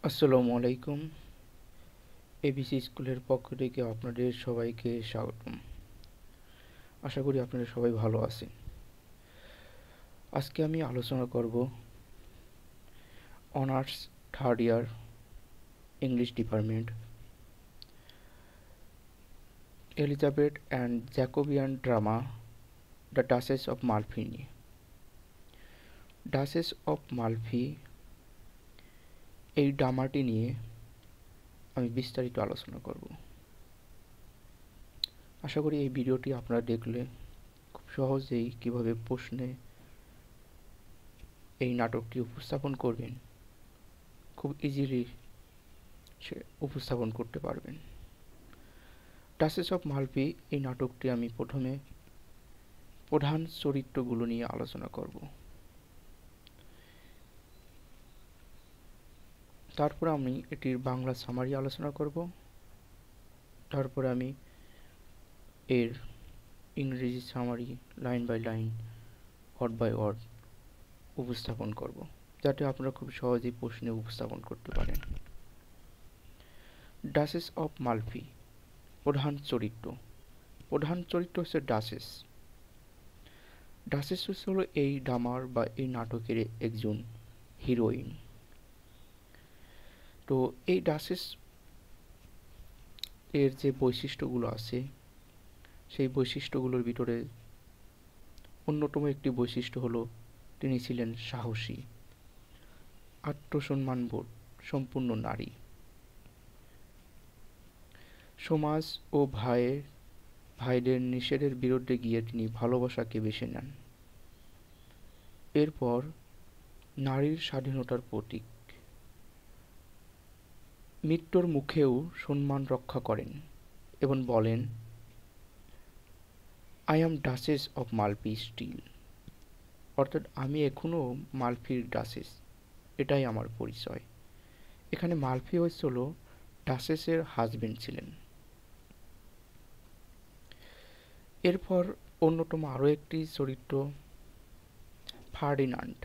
আসসালামু আলাইকুম। এবিসি স্কুলের পক্ষ থেকে আপনাদের সবাইকে স্বাগতম। আশা করি আপনারা সবাই ভালো আছেন। আজকে আমি আলোচনা করব honours third year English department Elizabeth and Jacobian drama the duchess of Malfi নিয়ে। ডাচেস অফ মালফি এই ড্রামাটি নিয়ে আমি বিস্তারিত আলোচনা করব। আশা করি এই ভিডিওটি আপনারা দেখলে খুব সহজেই কিভাবে প্রশ্নে এই নাটকটি উপস্থাপন করবেন খুব ইজিলি সে উপস্থাপন করতে পারবেন। ডাচেস অফ মালফি এই নাটকটি আমি প্রথমে প্রধান চরিত্রগুলো নিয়ে আলোচনা করব, তারপর আমি এটির বাংলা সামারি আলোচনা করব, তারপরে আমি এর Ingreji summary line by line word by word উপস্থাপন করব, যাতে আপনারা খুব সহজেই প্রশ্নে উপস্থাপন করতে পারেন। ডাচেস অফ মালফি প্রধান চরিত্র হচ্ছে ডাচেস। ডাচেস হলো এই ড্রামার বা এই নাটকের একজন হিরোইন। তো এই ডাচেস এর যে বৈশিষ্ট্যগুলো আছে সেই বৈশিষ্ট্যগুলোর ভিতরে অন্যতম একটি বৈশিষ্ট্য হলো তিনি ছিলেন সাহসী, আত্মসম্মানবোধ সম্পূর্ণ নারী। সমাজ ও ভাইদের নিষেধের বিরুদ্ধে গিয়ে তিনি ভালোবাসাকে বেছে নেন। এরপর নারীর স্বাধীনতার প্রতীক, মৃত্যুর মুখেও সম্মান রক্ষা করেন এবং বলেন, I am Duchess of Malfi still, অর্থাৎ আমি এখনও মালফির ডাচেস, এটাই আমার পরিচয়। এখানে মালফি হচ্ছিল ডাচেসের হাজবেন্ড ছিলেন। এরপর অন্যতম আরও একটি চরিত্র ফার্ডিনান্ড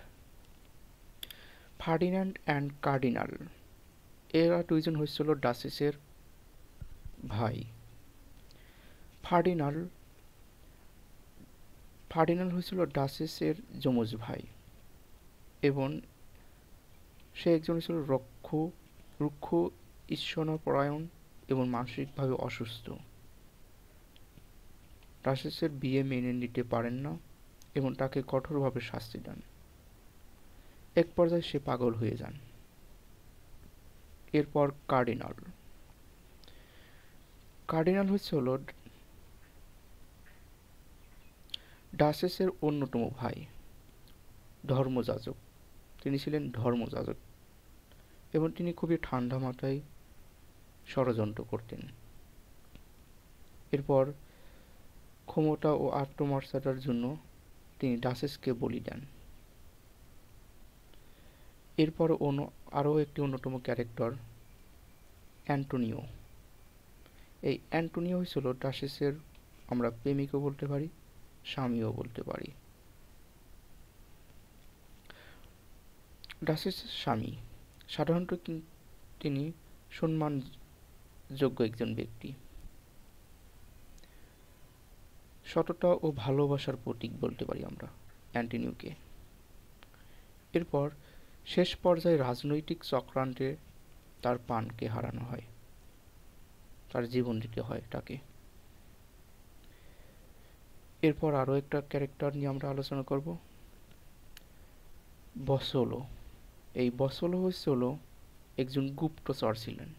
অ্যান্ড কার্ডিনাল। এরা দুইজন হচ্ছিল ডাচেসের ভাই। ফার্ডিনাল হয়েছিল ডাচেসের যমজ ভাই এবং সে একজন ছিল রুক্ষ, ঈর্ষণাপরায়ণ এবং মানসিকভাবে অসুস্থ। ডাচেসের বিয়ে মেনে নিতে পারেন না এবং তাকে কঠোরভাবে শাস্তি দেন। এক পর্যায়ে সে পাগল হয়ে যান। এরপর কার্ডিনাল হচ্ছিল ডাচেসের অন্যতম ভাই, ধর্মযাজক। তিনি ছিলেন ধর্মযাজক এবং তিনি খুবই ঠান্ডা মাথায় ষড়যন্ত্র করতেন। এরপর ক্ষমতা ও আত্মমর্যাদার জন্য তিনি ডাচেসকে বলি দেন। এরপর আরও একটি অন্যতম ক্যারেক্টার অ্যান্টোনিও। এই অ্যান্টোনিও হয়েছিল ডাচেসের আমরা প্রেমিকও বলতে পারি, স্বামীও বলতে পারি। ডাচেসের স্বামী সাধারণত তিনি সম্মানযোগ্য একজন ব্যক্তি, সততা ও ভালোবাসার প্রতীক বলতে পারি আমরা অ্যান্টোনিওকে। এরপর শেষ পর্যায়ে রাজনৈতিক চক্রান্তে তার প্রাণকে হারানো হয়, তার জীবন দিতে হয় তাকে। এরপর আরও একটা ক্যারেক্টার নিয়ে আমরা আলোচনা করব, বসোলো। এই বসোলো হচ্ছিল একজন গুপ্তচর ছিলেন।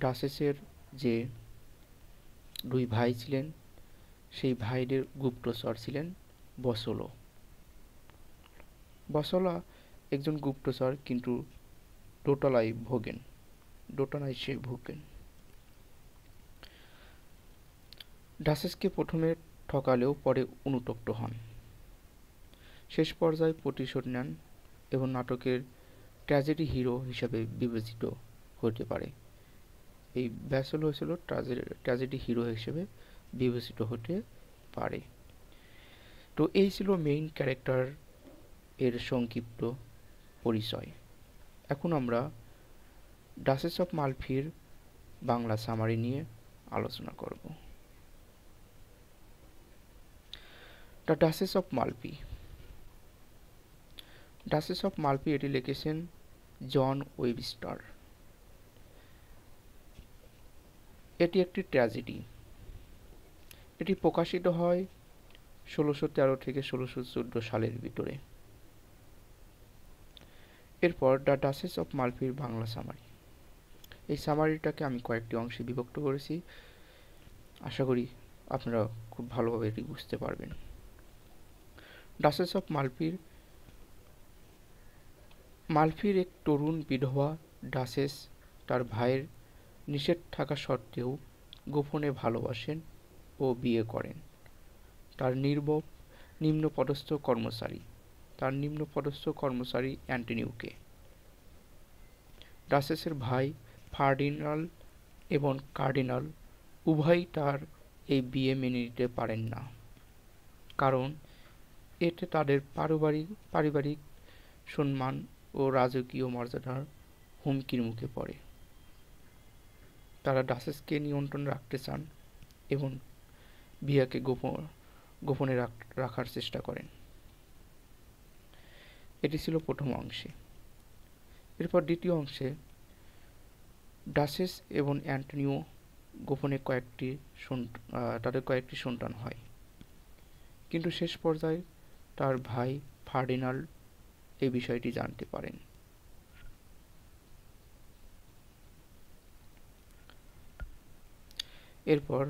ডাচেসের যে দুই ভাই ছিলেন সেই ভাইদের গুপ্তচর ছিলেন বসোলো। বসোলা একজন গুপ্তচর, কিন্তু দোটানায় সে ভোগেন। ডাচেসকে প্রথমে ঠকালেও পরে অনুতপ্ত হন। শেষ পর্যায়ে প্রতিশোধ নেন এবং নাটকের ট্র্যাজেডি হিরো হিসাবে বিবেচিত হতে পারে। এই ব্যাসেল হয়েছিল ট্র্যাজেডি হিরো হিসেবে বিবেচিত হতে পারে। তো এই ছিল মেইন ক্যারেক্টার এর সংক্ষিপ্ত পরিচয়। এখন আমরা ডাচেস অফ মালফির বাংলা সামারি নিয়ে আলোচনা করব। The duchess of Malfi. Duchess of Malfi এটি লিখেছেন জন ওয়েবস্টার। এটি একটি ট্র্যাজেডি। এটি প্রকাশিত হয় 1613 থেকে 1614 সালের ভিতরে। এরপর দ্য ডাচেস অফ মালফির বাংলা সামারি। এই সামারিটাকে আমি কয়েকটি অংশে বিভক্ত করেছি, আশা করি আপনারা খুব ভালোভাবে এটি বুঝতে পারবেন। ডাচেস অফ মালফির এক তরুণ বিধবা ডাচেস তার ভাইয়ের নিষেধ থাকা সত্ত্বেও গোপনে ভালোবাসেন ও বিয়ে করেন তার নিম্নপদস্থ কর্মচারী অ্যান্টনিওকে। ডাচেসের ভাই ফার্ডিনান্ড এবং কার্ডিনাল উভয়ই তার এই বিয়ে মেনে নিতে পারেন না, কারণ এতে তাদের পারিবারিক সম্মান ও রাজকীয় মর্যাদার হুমকির মুখে পড়ে। তারা ডাচেসকে নিয়ন্ত্রণে রাখতে চান এবং বিয়েকে গোপনে রাখার চেষ্টা করেন। এটি ছিল প্রথম অংশে। এরপর দ্বিতীয় অংশে ডাচেস এবং অ্যান্টনিও গোপনে তাদের কয়েকটি সন্তান হয়, কিন্তু শেষ পর্যায়ে তার ভাই ফার্ডিনান্ড এই বিষয়টি জানতে পারেন। এরপর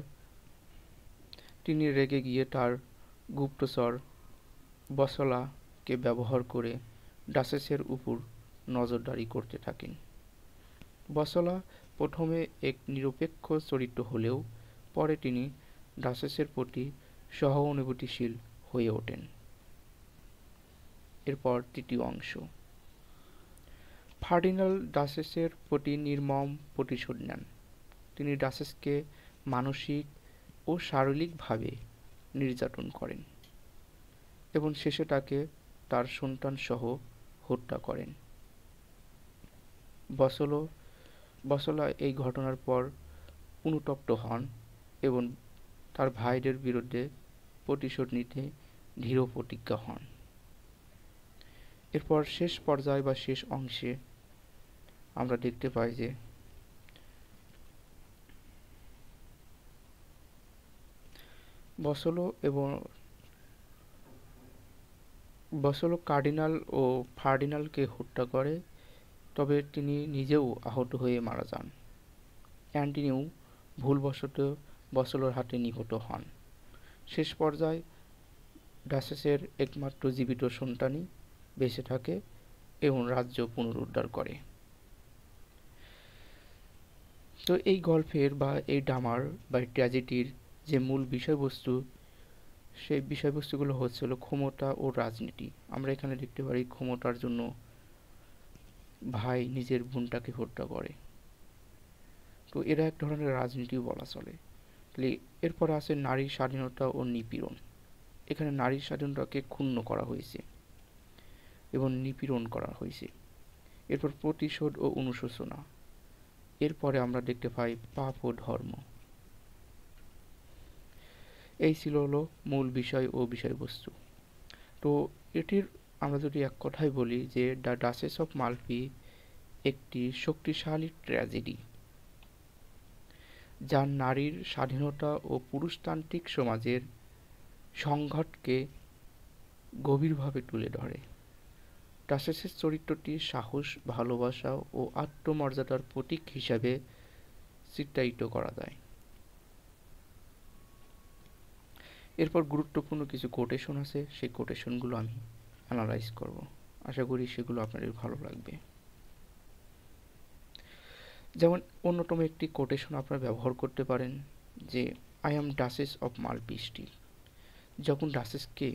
তিনি রেগে গিয়ে তার গুপ্তচর বসলাকে ব্যবহার করে ডাচেসের উপর নজরদারি করতে থাকেন। বসলা প্রথমে এক নিরপেক্ষ চরিত্র হলেও পরে তিনি ডাচেসের প্রতি সহানুভূতিশীল হয়ে ওঠেন। এরপর তৃতীয় অংশ। ফার্ডিনান্ড ডাচেসের প্রতি নির্মম প্রতিশোধ নেন। তিনি ডাচেসকে মানসিক ও শারীরিকভাবে নির্যাতন করেন এবং শেষে তাকে তার সন্তানসহ হত্যা করেন। বসলা এই ঘটনার পর অনুতপ্ত হন এবং তার ভাইদের বিরুদ্ধে প্রতিশোধ নিতে দৃঢ় প্রতিজ্ঞা হন। এরপর শেষ পর্যায়ে বা শেষ অংশে আমরা দেখতে পাই যে বসলো কার্ডিনাল ও ফার্ডিনান্ডকে হত্যা করে, তবে তিনি নিজেও আহত হয়ে মারা যান। অ্যান্টনিও ভুলবশত বসলোর হাতে নিহত হন। শেষ পর্যায়ে ডাচেসের একমাত্র জীবিত সন্তানই বেঁচে থাকে এবং রাজ্য পুনরুদ্ধার করে। তো এই গল্পের বা এই ড্রামার বা ট্র্যাজেডির যে মূল বিষয়বস্তু, সেই বিষয়বস্তুগুলো হচ্ছিল ক্ষমতা ও রাজনীতি। আমরা এখানে দেখতে পারি ক্ষমতার জন্য ভাই নিজের বোনটাকে হত্যা করে, তো এরা এক ধরনের রাজনীতিও বলা চলে। এরপর আছে নারীর স্বাধীনতা ও নিপীড়ন। এখানে নারীর স্বাধীনতাকে ক্ষুণ্ণ করা হয়েছে এবং নিপীড়ন করা হয়েছে। এরপর প্রতিশোধ ও অনুশোচনা। এরপরে আমরা দেখতে পাই পাপ ও ধর্ম। এই ছিল হলো মূল বিষয় ও বিষয়বস্তু। তো এটির আমরা যদি এক কথায় বলি যে দ্য ডাচেস অফ মালফি একটি শক্তিশালী ট্র্যাজেডি, যা নারীর স্বাধীনতা ও পুরুষতান্ত্রিক সমাজের সংঘাতকে গভীরভাবে তুলে ধরে। ডাচেসের চরিত্রটি সাহস, ভালোবাসা ও আত্মমর্যাদার প্রতীক হিসাবে চিত্রায়িত করা যায়। এরপর গুরুত্বপূর্ণ কিছু কোটেশন আছে, সেই কোটেশনগুলো আমি অ্যানালাইজ করব। আশা করি সেগুলো আপনাদের ভালো লাগবে। যেমন অন্যতম একটি কোটেশন আপনারা ব্যবহার করতে পারেন যে I am Duchess of Malfi still. যখন ডাচেসকে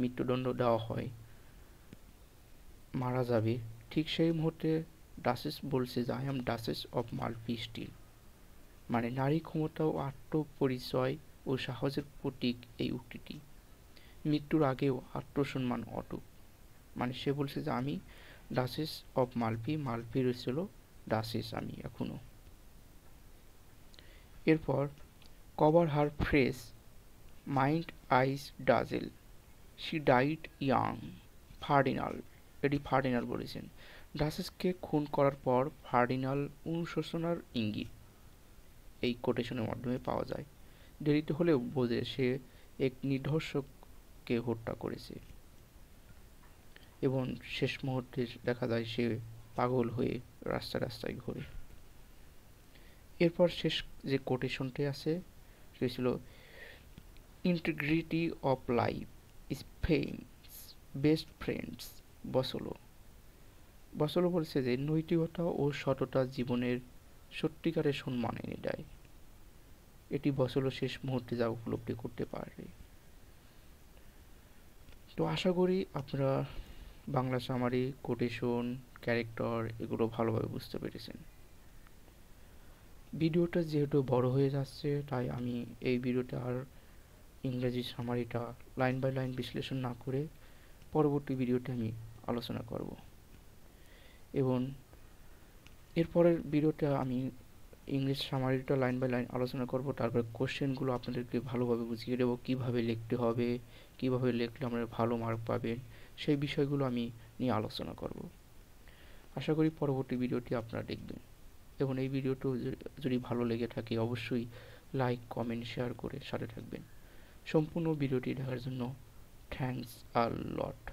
মৃত্যুদণ্ড দেওয়া হয়, মারা যাবে, ঠিক সেই মুহূর্তে ডাচেস বলছে যে I am Duchess of Malfi still, মানে নারী ক্ষমতা ও আত্মপরিচয় ও সাহসের প্রতীক এই উক্তিটি। মৃত্যুর আগেও আত্মসম্মান অটুট, মানে সে বলছে যে আমি ডাচেস অফ মালফি ছিল ডাচেস আমি এখনো। এরপর cover her face mine eyes dazzle, she died young, Ferdinand. এটি ফার্ডিনাল বলেছেন। ডাচেসকে খুন করার পর ফার্ডিনাল অনুশোচনার ইঙ্গিত এই কোটেশনের মাধ্যমে পাওয়া যায়। দেরিতে হলেও বোঝে সে এক নির্দোষকে হত্যা করেছে এবং শেষ মুহূর্তে দেখা যায় সে পাগল হয়ে রাস্তায় রাস্তায় ঘোরে। এরপর শেষ যে কোটেশনটি আছে সে ছিল integrity of life Spence best friends বসলো। বসলো বলছে যে নৈতিকতা ও সততা জীবনের সত্যিকারের সম্মান এনে দেয়। এটি বসলো শেষ মুহূর্তে যা উপলব্ধি করতে পারে। তো আশা করি আপনারা বাংলা সামারি, কোটেশন, ক্যারেক্টার এগুলো ভালোভাবে বুঝতে পেরেছেন। ভিডিওটা যেহেতু বড় হয়ে যাচ্ছে তাই আমি এই ভিডিওতে আর ইংরেজি সামারিটা লাইন বাই লাইন বিশ্লেষণ না করে পরবর্তী ভিডিওতে আমি আলোচনা করব এবং এরপরের ভিডিওতে আমি ইংলিশ সামারিটা লাইন বাই লাইন আলোচনা করব। তারপরে কোশ্চেনগুলো আপনাদেরকে ভালোভাবে বুঝিয়ে দেবো, কীভাবে লিখতে হবে, কীভাবে লিখলে আমরা ভালো মার্ক পাবেন, সেই বিষয়গুলো আমি নিয়ে আলোচনা করব। আশা করি পরবর্তী ভিডিওটি আপনারা দেখবেন এবং এই ভিডিওটি যদি ভালো লেগে থাকে অবশ্যই লাইক, কমেন্ট, শেয়ার করে সাথে থাকবেন। সম্পূর্ণ ভিডিওটি দেখার জন্য থ্যাঙ্কস আ লট।